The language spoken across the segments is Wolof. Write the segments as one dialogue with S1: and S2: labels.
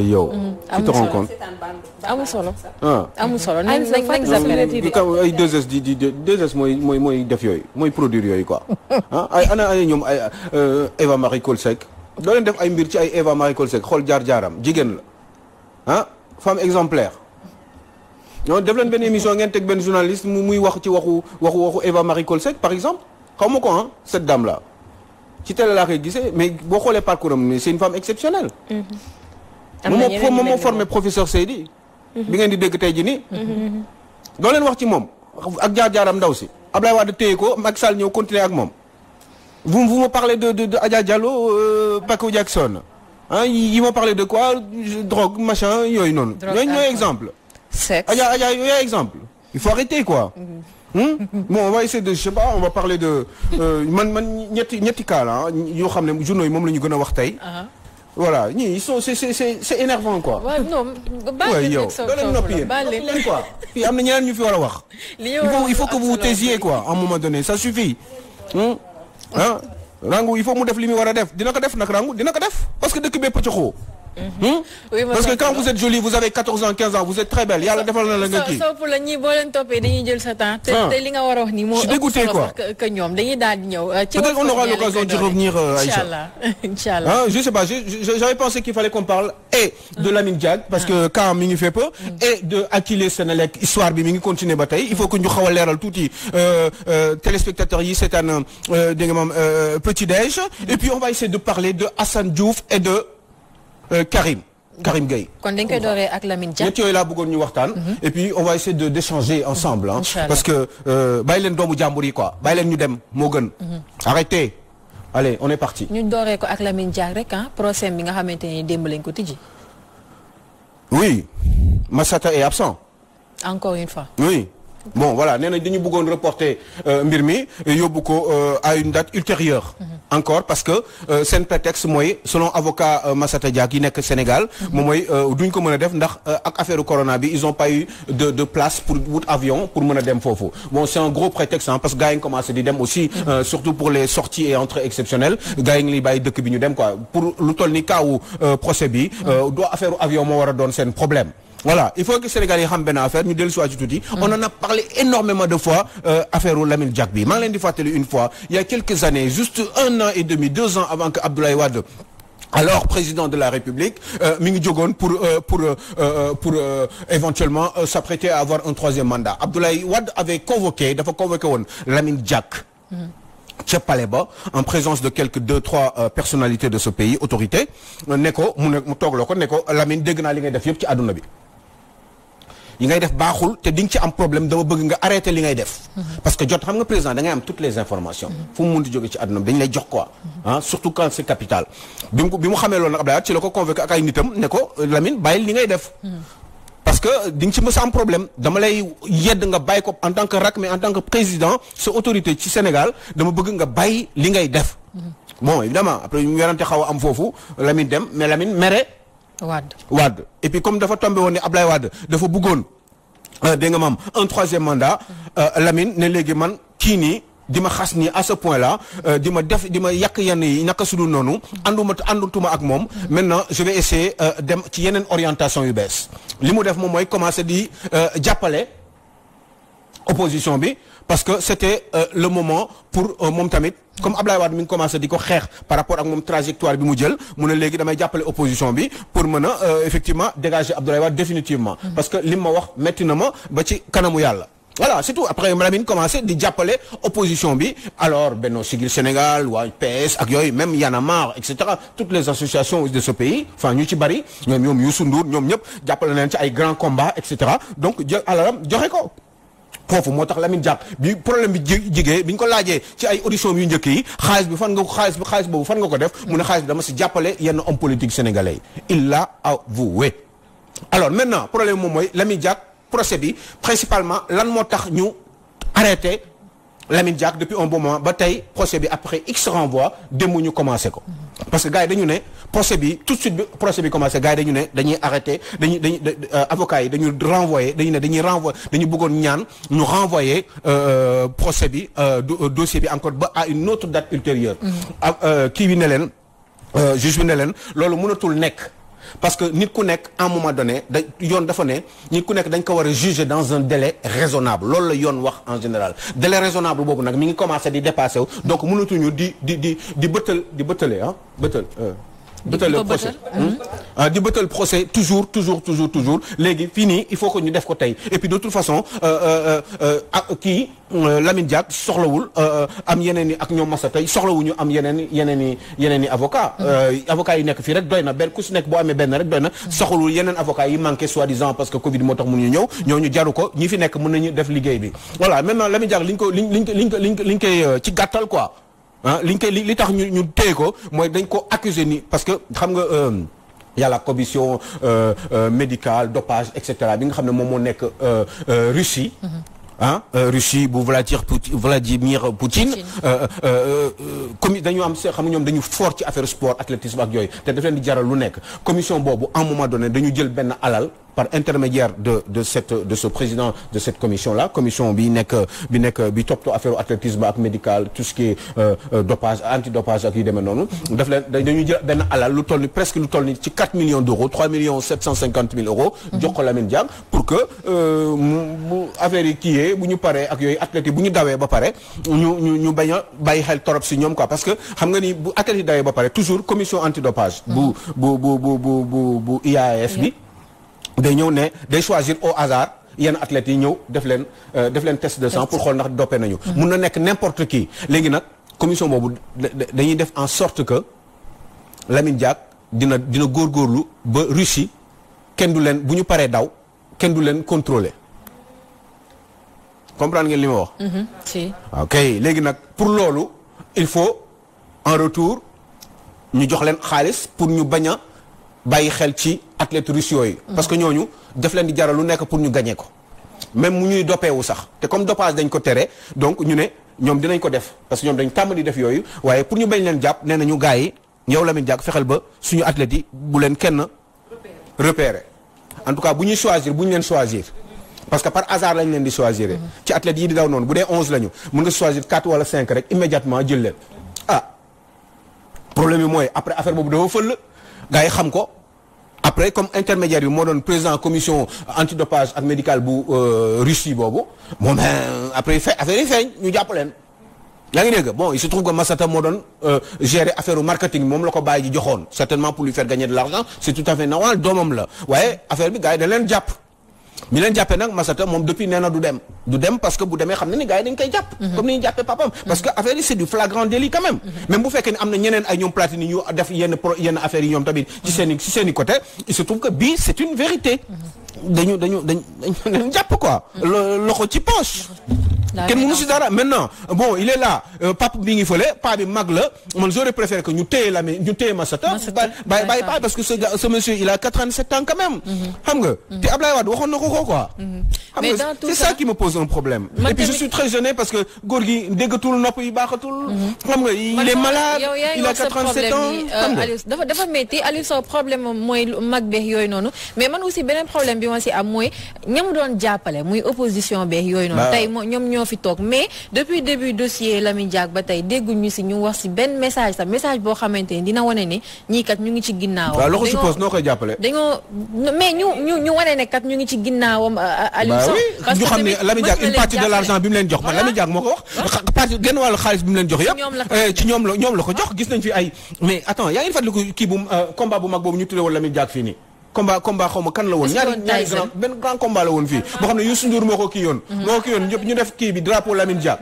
S1: yow. tu te rends compte.
S2: amul solo.
S1: amul
S2: solo nañ
S1: ay 2S di 2S mooy def yooyu mooy produire yooyu quoi. ay ay ñoom ay Eva Marie Coll Seck doo leen def ay mbir ci ay Eva Marie Coll Seck xool jaar-jaaram jigéen la femme exemplaire. non def leen benn émission ngeen teg benn journaliste muy wax ci waxu Eva Marie Coll Seck par exemple xaw ma ko cette dame là ci télé laa koy gisee mais boo xoolee parcours am c'est une femme exceptionnelle. moom moo formé professeur Seydi. bi ngeen di dégg tey jii nii. doo leen wax ci moom ak jaar-jaaram ndaw si Ablaye Wade téye ko Macky Sall ñëw continuer ak moom. vous me parlez de Adja Diallo Paco Jackson yi ma parlé de quoi drogue machin yooyu noonu. ñooy exemple.
S2: sexe
S1: Adja yooyu exemple il faut arrêter quoi. Bon on va essayer de je sais pas on va parler de man ñetti cas la yoo xam ne journaux yi moom la ñu gën a wax tey. voilà ñii ils sont c'est énervant quoi.
S2: waaw non
S1: baal yow doo leen noppi yéen quoi. fii am na ñeneen ñu fi war a wax. il faut que vous vous taisiez quoi à un moment donné ça suffit. Rangu il faut mu def li muy war a def dina ko def nag Rangu dina ko def parce que dëkk bépp ci xoo. Parce que quand vous êtes jolie vous avez 14 ans 15 ans vous êtes très belle yàlla defal na la nga kii.
S2: soo pour la ñii boo leen toppee dañuy jël sa temps. te li nga war a wax nii moo ëpp solo que ñoom dañuy daal di ñëw.
S1: peut-être on aura l'occasion d'y revenir Aïcha.
S2: Inch'Allah.
S1: Je sais pas j'avais pensé qu'il fallait qu'on parle et de Lamine Diack parce que quand mi ngi fépp et de Akilee Senelec histoire bi mi ngi continuer ba tey il faut que ñu xaw a leeral tuuti téléspectateurs yi seetaan dégg nga moom petit déj et puis on va essayer de parler de Assane Diouf et de Karim Gueye.
S2: kon dañ koy dooree ak Lamine Diack.
S1: ñett yooyu laa bëggoon ñu waxtaan. et puis on va essayer d'échanger ensemble parce que bàyyi leen doomu jàmbur yi quoi bàyyi leen ñu dem moo gën. arrêtez allez on est parti.
S2: ñu dooree ko ak Lamine Diack rek procès bi nga xamante ni démb lañ ko tijji.
S1: oui Massata est absent.
S2: encore une fois.
S1: oui. bon voilà nee na dañu bëggoon reporter mbir mi yóbbu ko à une date ultérieure. encore parce que seen prétexte mooy selon avocat Massata Diack yi nekk Sénégal. moom mooy duñ ko mën a def ndax ak affaire corona bi ils ont pas eu de place pour wut avion pour mën a dem foofu bon c'est un gros prétexte parce que gars yi ngi commencé di dem aussi. surtout pour les sorties et entrées exceptionnelles gars yi ngi lay bàyyi dëkk bi ñu dem quoi pour lu toll ni kaawu procès bi. doo affaire avion moo war a doon seen problème. Voilà il faut que Sénégal yi xam benn affaire ñu dellu si waat ci tuuti. on en a parlé énormément de fois affaire u Lamine Diack bi maa ngi leen di fàttali une fois il y a quelques années juste 1 an et demi 2 ans avant que Abdoulaye Wade alors président de la République mi ngi jógoon pour éventuellement s'apprêter à avoir un 3e mandat Abdoulaye Wade avait dafa convoqué woon Lamine Diack. ca palais ba en présence de quelques 2-3 personnalités de ce pays autorités ne ko mu toogloo ko ne ko Lamine dégg naa li ngay def yëpp ci àdduna bi yi ngay def baaxul te di nga ci am problème dama bëgg nga arrêter li ngay def. parce que jot xam nga président da ngay am toutes les informations. fu mu munti jóge ci àdduna bi dañ lay jox quoi. surtout quand c'est capital. bi mu xamee loolu nag Abdoulaye ci la ko convoqué ak ay nitam ne ko Lamine bàyyil li ngay def. parce que di nga ci mës a am problème dama lay yedd nga bàyyi ko en tant que rak mais en tant que président sa autorité ci Sénégal dama bëgg nga bàyyi li ngay def. bon évidemment après ñu werante xaw a am foofu Lamine dem mais Lamine mere. Wade et puis comme dafa tombé woon ne Ablaye Wade dafa bëggoon dégg nga maam un 3e mandat Lamine ne léegi man kii nii di ma xas nii à ce point là di ma yàq yenn yi naka sudul noonu àndutuma ak moom maintenant je vais essayer dem ci yeneen orientation yu bees li mu def moom mooy commencer di jàppale opposition bi parce que c'était le moment pour moom tamit comme Ablaye Wade mi ngi commencé di ko xeex par rapport ak moom trajectoire bi mu jël mu ne léegi damay jàppale opposition bi pour mën a effectivement dégager Abdoulaye Wade définitivement parce que li ma wax metti na ma ba ci kanamu yàlla voilà c'est tout après Lamine commencé di jàppale opposition bi alors Benno Siggil Sénégal waa PS ak yooyu même Y'en a marre et cetera toutes les associations de ce pays enfin ñu ci bari ñoom Youssou Ndour ñoom ñëpp jàppale nañ ci ay grands combats et cetera donc jël alalam joxe ko foofu moo tax Lamine Diack bi problème bi jigee bi ñu ko laajee ci ay audition yu njëkk yi xaalis boobu fan nga ko def mu ne xaalis bi dama si jàppale yenn homme politique sénégalais yi il l'a avoué alors maintenant problème moom mooy Lamine Diack procès bi principalement lan moo tax ñu arrêté Lamine Diack depuis un bon moment ba tey procès bi après x renvoi démb ñu commencé ko parce que gars yi dañu ne procès bi tout de suite bi procès bi commencé gars yi dañu ne dañuy arrêté dañuy avocats yi dañu renvoyer dañu bëggoon ñaan ñu renvoyer procès bi dossier bi encore ba à une autre date ultérieure kii bi ne leen juge bi ne leen loolu mënatul nekk parce que nit ku nekk à un moment donné yoon dafa ne nit ku nekk dañ ko war a juger dans un délai raisonnable loolu la yoon wax en général délai raisonnable boobu nag mi ngi commencé di dépassé wu donc mënatuñu di bëttale ah bëtal procès di bëtal procès toujours léegi fii nii il faut que ñu def ko tey et puis de toute façon kii Lamine Diack soxlawul am yeneen i ak ñoom Massa tey soxlawuñu am yeneen i avocat avocat yi nekk fii rek doy na benn ku si nekk boo amee benn rek doy na soxlawul yeneen avocat yi manqué soi-disant parce que Covid moo tax mënuñu ñëw ñooñu jaru ko ñi fi nekk mën nañu def liggéey bi voilà maintenant Lamine Diack liñ koy ci gàttal quoi li tax ñu téye ko mooy dañ ko accuser ni parce que xam nga y a la commission médicale dopage et cetera bi nga xam ne moom moo nekk Russie Russie bu Vladimir Poutine comme dañu am xam nga ñoom dañu fort ci affaire sport athlétisme ak yooyu te daf leen di jaral lu nekk commission boobu à un moment donné dañu jël benn alal par intermédiaire de ce président de cette commission là commission bi toppatoo affaire athlétisme ak médical tout ce qui est dopage antidopage ak yu demee noonu daf leen dañuy jël benn alal lu toll ni presque lu toll ni ci 4 millions d'euros 3 millions 750 000 euros jox ko Lamine Diack pour que bu affaire yi kii bu ñu paree ak yooyu athlètes yi bu ñu dawee ba pare ñu bañ a bàyyi xel torop si ñoom quoi parce que xam nga ni bu athlètes yi dawee ba pare toujours commission antidopage bu IAAF bi day ñëw ne day choisir au hasard yenn athlètes yi ñëw def leen test de sang pour xool ndax dopé nañu mun na nekk n'importe qui léegi nag commission boobu dañuy def en sorte que Lamine Diack dina góorgóorlu ba Russie kenn du leen bu ñu paree daw kenn du leen contrôler comprendre ngeen li ma wax
S2: si
S1: ok léegi nag pour loolu il faut en retour ñu jox leen xaalis pour ñu bañ a bàyyi xel ci athlètes russes yooyu parce que ñooñu daf leen di jaral lu nekk pour ñu gagner ko même mu ñuy doppeewu sax te comme dopage dañ ko tere donc ñu ne ñoom dinañ ko def parce que ñoom dañ tàmm di def yooyu waaye pour ñu bañ leen jàpp nee na ñu gars yi yow Lamine Diack fexeel ba suñu athlètes yi bu leen kenn repérer en tout cas bu ñuy choisir bu ñu leen choisir parce que par hasard lañ leen di choisir ci athlètes yi di daw noonu bu dee 11 lañu mën nga choisir 4 wala 5 rek immédiatement jël leen problème yi mooy après affaire boobu dafa fël gars yi xam ko après comme intermédiaire bi moo doon président commission antidopage ak médical bu Russie boobu moom après affaire yi feeñ ñu jàpp leen yaa ngi dégg bon il se trouve que Massata moo doon gérer affaire marketing moom la ko bàyyi ji joxoon certainement pour lui faire gagner de l'argent c'est tout à fait normal doomam la waaye affaire bi gars yi dañ leen jàpp mi leen jàppee nag Massata moom depuis nee na du dem parce que bu demee xam ne ni gars yi dañ koy jàpp comme ni ñu jàppee papam parce que affaire yi c'est du flagrant délit quand même même bu fekkee ne am na ñeneen ay ñoom Platini yu def yenn affaires yi ñoom tamit ci seen i côté il se trouve que bii c'est une vérité dañu jàpp quoi loxo ci poche kenn mënu si dara maintenant bon il est là papa bi ngi fële pa bi mag la man j'aurais préféré que ñu téye Massata bàyyi pa parce que ce monsieur il a 87 ans quand même xam nga te Ablaye Wade waxoon na ko quoi xam nga c'est ça qui me pose un problème et puis je suis très gêné parce que góor gi déggatul nopp yi baaxatul xam nga il est malade il a 87 ans
S2: Aliou dafa métti Aliou Sow problème mooy mag beex yooyu noonu mais man aussi beneen problème bi ma si am mooy ñamu doon jàppale muy opposition beex yooyu noonu tey ñoom ñoo fi toog mais depuis début dossier Lamine Diack ba tey dégguñu si ñu wax si benn message sax message boo xamante ni dina wane ne ñii kat ñu ngi ci ginnaawam.
S1: waaw loxo si poche noo koy jàppale.
S2: dañoo mais ñu wane ne kat ñu ngi ci ginnaawam. Aliou Sow
S1: parce que ñu xam ne Lamine Diack une partie de l'argent bi mu leen jox man Lamine Diack moo ko wax. partie genn wàllu xaalis bi mu leen jox yëpp. ci ñoom la ko jox gis nañ fi ay mais attends yaa ngi fàttaliku kii bu combat bu mag boobu ñu tuddee woon Lamine Diack fii nii. combat xaw ma kan la woon ñaari grand combat la woon fii boo xam ne Youssou Ndour moo ko kii yoon ñëpp ñu def kii bi drapeau Lamine Diack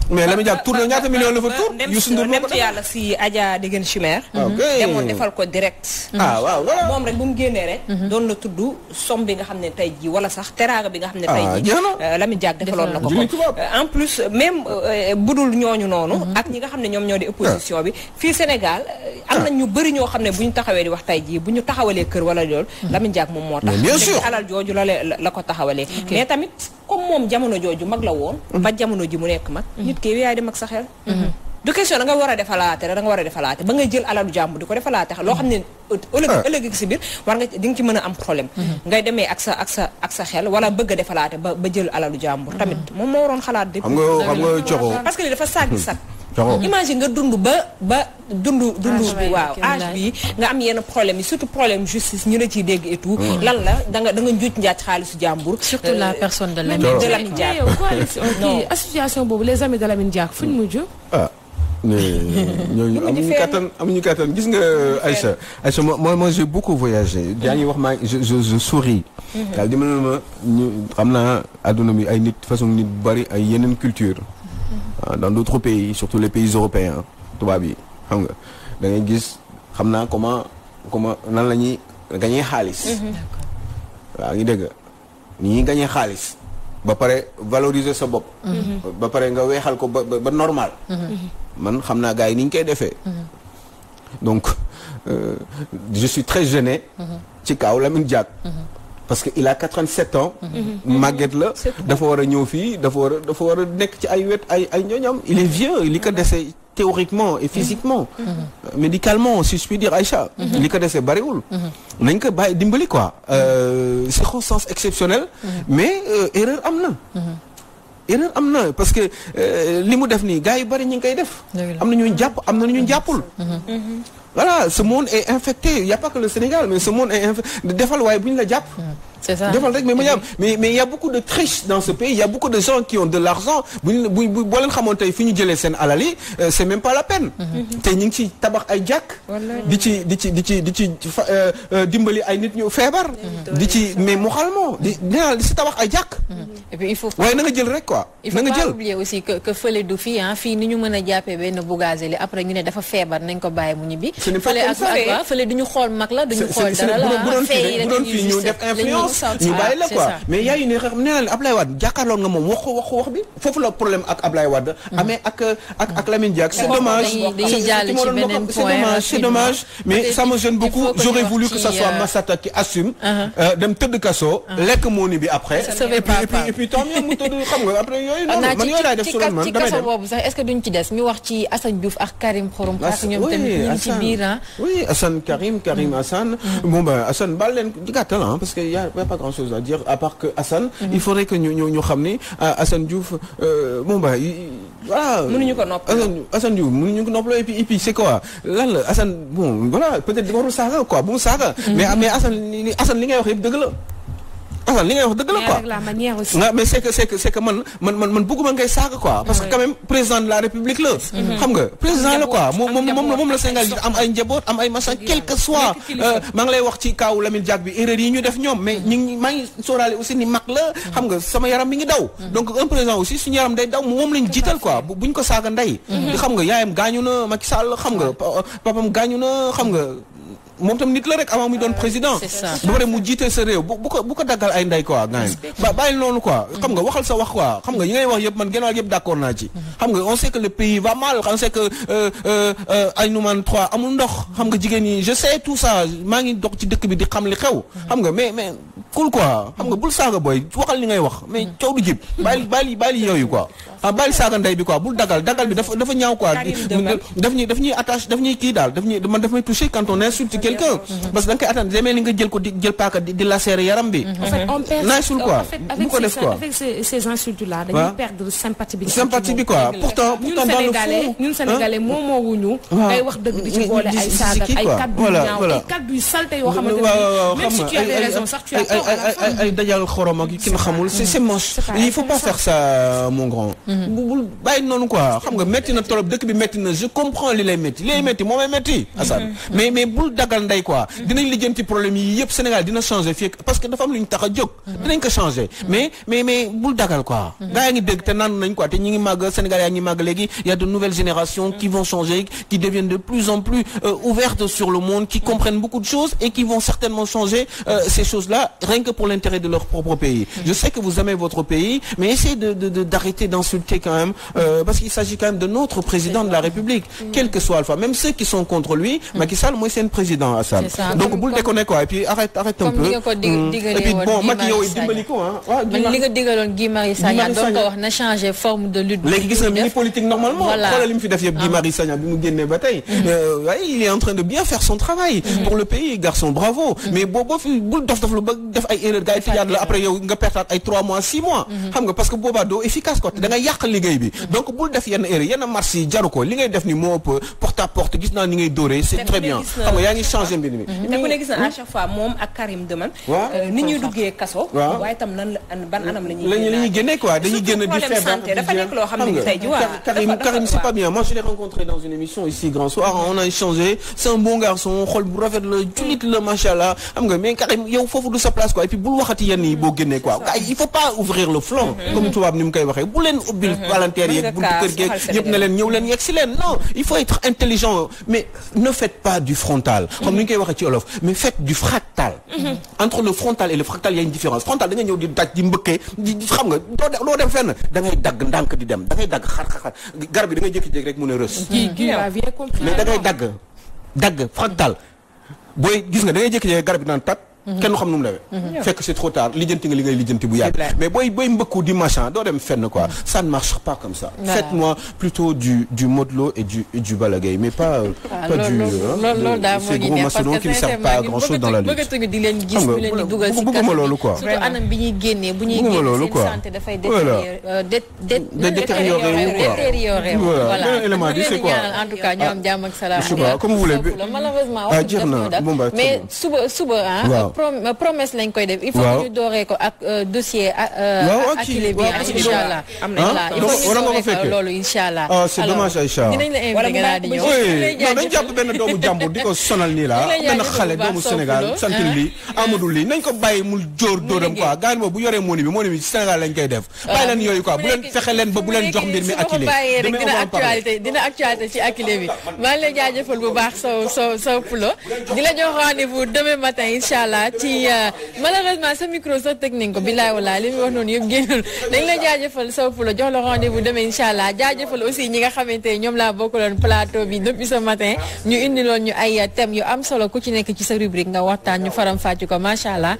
S1: mais Lamine Diack tourné ñaata million la fa tour Youssou Ndour moo ko def
S3: yàlla si Adja Degen Chimère demoon defal ko direct
S1: waaw
S3: moom rek bu mu génnee rek doon la tudd somme bi nga xam ne tey ji wala sax teraanga bi nga xam ne tey ji Lamine Diack defaloon na ko en plus même budul ñooñu noonu ak ñi nga xam ne ñoom ñoo di opposition bi fii Sénégal am na ñu bëri ñoo xam ne bu ñu taxawee di wax tey ji bu ñu taxawalee kër wala loolu Lamine Diack moom moo tax
S1: bien sûr
S3: alal jooju la ko taxawalee mais tamit comme moom jamono jooju mag la woon ba jamono ji mu nekk mag nit ki yaay dem ak sa xel du question da nga war a defalaate rek da nga war a defalaate ba ngay jël alalu jàmbur di ko defalaate loo xam ne ëllëg si biir war nga di nga ci mën a am problème ngay demee ak sa xel wala bëgg a defalaate ba jël alalu jàmbur tamit moom moo waroon xalaat depuis
S1: xam nga coxo
S3: parce que li dafa saag di sag imagine nga dund ba dund waaw âge bi nga am yenn problème yi surtout problème justice ñu la ciy dégg et tout lan la da nga njuuj njaaj xaalisu jàmbur
S2: surtout la personne de
S4: Lamine Diack association boobu les amis de Lamine Diack fu ñu mujj
S1: ñooñu amuñu kattan gis nga Aïcha moi j'ai beaucoup voyagé yaa ngi wax maa je souris daal di ma ñu xam naa adduna bi ay nit façon nit bari ay yeneen culture dans d'autres pays surtout les pays européens tubaab yi xam nga da ngay gis xam naa comment nan la ñuy gañee xaalis waaw ngi dégg ni ñuy gañee xaalis ba pare valoriser sa bopp ba pare nga weexal ko ba normal man xam naa gars yi ni ñu koy defee donc je suis très gêné ci kaw Lamine Diack parce que il a 87 ans màgget la dafa war a ñëw fii dafa war a nekk ci ay wet ay ñooñam il est vieux li ko dese théoriquement et physiquement médicalement si je puis dire Aïcha li ko dese bariwul nañ ko bàyyi dimbali quoi circonstance exceptionnelle mais erreur am na parce que li mu def nii gars yu bari ñu ngi koy def am na ñu jàpp am na ñu jàppul voilà ce monde est infecté il y a pas que le Sénégal mais ce monde est infecté defal waaye bu ñu la jàpp
S2: c'est ça
S1: defal rek mais il y a beaucoup de triches dans ce pays il y a beaucoup de gens qui ont de l'argent boo leen xamoon tey fi ñu jëlee seen alal yi c'est même pas la peine te ñu ngi ci tabax ay jàkk di ci dimbali ay nit ñu feebar di ci mais moralement di si tabax ay jàkk
S2: et puis il faut
S1: waaye na nga jël rek quoi
S2: il faut pas oublier aussi que fële du fii fii ni ñu mën a jàppee benn Bougazelli après ñu ne dafa feebar nañ ko bàyyi mu ñibbi fële duñu xool mag la duñu xool dara la
S1: bu doon fii ñu def influence ñu bàyyi la quoi mais yaa yu ne xam nee na Ablaye Wade jàkkaarloon nga moom wax bi foofu la problème ak Ablaye Wade amee ak Lamine Diack c'est dommage c'est dommage mais ça me gêne beaucoup j'aurais voulu que ça soit Massata qui assume dem tëdd kaso lekk mooni bi après et puis tant mieux mu tëdd xam nga après yooyu noonu man yooyu laay def solo man damay dem
S2: boobu sax est-ce que duñ ci des ñu wax ci Assane Diouf ak Karim Xurum parce que ñoom tamit ñu ci biir
S1: oui Assane Karim Assane bon ben Assane baal leen di gàttal parce que y a pas grand chose à dire à part que Assane il faudrait que ñu xam ni Assane Diouf bon ben voilà
S3: mënuñu ko noppaloo
S1: Assane Diouf mënuñu ko noppaloo et puis c'est quoi lan la Assane bon voilà peut-être warul saaga quoi bu mu saaga mais Assane li ngay wax yëpp dëgg la Assane li ngay wax dëgg la quoi
S4: la manière aussi
S1: mais c'est que man bëgguma ngay saaga quoi parce que quand même président de la République la xam nga président la quoi moom la Sénégal am ay njaboot am ay machin quel que soit maa ngi lay wax ci kaw Lamine Diack bi erreur yi ñu def ñoom mais maa ngi sóoraale aussi ni mag la xam nga sama yaram mi ngi daw donc un président aussi suñu yaram day daw moom lañ jiital quoi buñ ko saaga ndey xam nga yaayam gaañu na Macky Sall xam nga papam gaañu na xam nga moom tam nit la rek avant muy doon président ba pare mu jiite sa réew bu ko daggal ay ndey quoi gaañ bàyyil noonu quoi xam nga waxal sa wax quoi xam nga yi ngay wax yëpp man genn yëpp d'accord naa ci xam nga on sait que le pays va mal on sait que ay numan 3 amul ndox xam nga jigéen ñi je sais tout ça maa ngi dox ci dëkk bi di xam li xew xam nga mais cool quoi xam nga bul saaga booy waxal li ngay wax mais coow du jib bàyyi yooyu quoi bàyyi saaga ndey bi quoi bul dagal bi dafa ñaaw quoi daf ñuy attache daf ñuy kii daal daf may toucher quand on insulte quelqu'un parce que da nga koy attendre demee ni nga jël paaka di lacérer yaram bi
S4: en fait on perd
S1: naasul quoi bu ko def quoi
S4: avec ces insultes là dañuy perdre sympathie bi
S1: quoi pourtant dans le fond
S4: ñun sénégalais moo wuñu ay wax dëgg di ci boole ay saaga ay kaddu ñaaw ay kaddu yu salte yoo xamante ne même si tu as des raisons sax tu as tort à la fin
S1: ay dajal xorom ak ki nga xamul c'est moche il faut pas faire ça mon grand bul bàyyi noonu quoi xam nga métti na trop dëkk bi métti na je comprends li lay métti moo may métti Assane mais bul dagal ndey quoi dinañ lijjanti problème yi yëpp Sénégal dina changer fii parce que dafa am lu ñu tax a jóg dinañ ko changer mais bul dagal quoi gaa yaa ngi dégg te naan nañ quoi te ñi ngi màgg Sénégal yaa ngi màgg léegi y a de nouvelles générations qui vont changer qui deviennent de plus en plus ouvertes sur le monde qui comprennent beaucoup de choses et qui vont certainement changer ces choses-là rien que pour l'intérêt de leur propre pays je sais que vous aimez votre pays mais essayez d'arrêter d'insulter quand même parce qu'il s'agit quand même de notre président de la République quel que soit Alpha même ceux qui sont contre lui Macky Sall mooy seen président Assane donc bul déconner quoi et puis arrête un peu et puis bon Macky yow dimbali ko
S2: man li nga digaloon Guy Marius Sagna doon ko wax na changer forme de lutte
S1: léegi gis nga mi ngi politique normalement xoolal li mu fi def yëpp Guy Marius Sagna bi mu génnee ba tey il est en train de bien faire son travail pour le pays garçon bravo mais boo fi bul dof lu ba def def ay erreur gars yi tëjaat la après yow nga pertaat ay 3 mois 6 mois xam nga parce que boobaa doo efficace quoi da nga yàq liggéey bi donc bul def yenn erreur yenn marché yi jaru ko li ngay def ni moo ëpp porte à porte gis naa ni ngay dóoree c'est très bien xam nga yaa ngi changé mbir mi
S3: te ku ne gis na à chaque fois moom ak Karim Deman ni ñuy duggee kaso waaye tam nan ban anam la ñuy
S1: génne quoi dañuy génn di feebar
S3: dafa nekk loo xam ne tey ji
S1: Karim c'est pas bien moi je l'ai rencontré dans une émission ici Grand Soir on a échangé c'est un bon garçon xol bu rafet la jullit la machallah xam nga mais Karim yow foofu du sa place quoi et puis bul waxati yenn yi boo génnee quoi il faut pas ouvrir le flanc comme tubaab ni mu koy waxee bu leen ubbil palanteer yeeg buntu kër geeg yëpp ne leen ñëw leen yegg si leen non il faut être intelligent mais ne faites pas du frontal comme ni ñu koy waxee ci olof mais faites du fractal entre le frontal et le fractal il y a une différence frontal da nga ñëw di daj di mbëkkee di xam nga doo dem fenn da ngay dagg ndànk di dem da ngay dagg xar garab bi da ngay jékki-jékki rek mun a rës mais da ngay dagg fractal booy gis nga da ngay jékki-jékki garab bi naan tat kenn du xam nu mu lewee fekk c'est trop tard lijjanti nga li ngay lijjanti bu yàgg mais booy mbëkku di machin doo dem fenn quoi ça ne marche pas comme ça faites-moi plutôt du Modou Lo et du Balla Gaye mais pas du ces gros mastodontes qui ne servent pas à grand chose dans la lutte
S2: bëggatuñu di leen gis ñu leen di dugal ci
S1: bëgguma loolu quoi
S2: surtout anam bi ñuy génnee bu ñuy génne seen santé dafay détérioré voilà
S1: élément bi c'est quoi
S2: en tout cas ñu am jàmm ak salaam
S1: comme vous voulez
S2: malheureusement
S1: jeex na
S2: mais suba promesse lañ koy def il faut que ñu dooree ko ak dossier Akile bi inchallah loolu inchallah
S1: c'est dommage Aïcha
S2: dinañ la invité nga di ñëw
S1: non dañ jàpp benn doomu jàmbur di ko sonal nii la benn xale doomu Sénégal sant lii Amadou lii nañ ko bàyyi mu jóor dóoram quoi gars boobu bu yoree moni bi Sénégal lañ koy def bàyyi leen yooyu quoi bu leen fexe leen ba bu leen jox mbir mi Akile
S2: dina actualité ci Akile bi maa ngi lay jaajëfal bu baax sa pulo di la jox rendez-vous demain matin inchallah ci malheureusement sa micro sa technique ko bilaay walaay li mu wax noonu yëpp génnul dañ la jaajëfal sa pulo jox la rendez-vous demain inchallah jaajëfal aussi ñi nga xamante ñoom laa bokkaloon plateau bi depuis ce matin ñu indiloon ñu ay thèmes yu am solo ku ci nekk ci sa rubrique nga waxtaan ñu faram fàcc ko macha allah.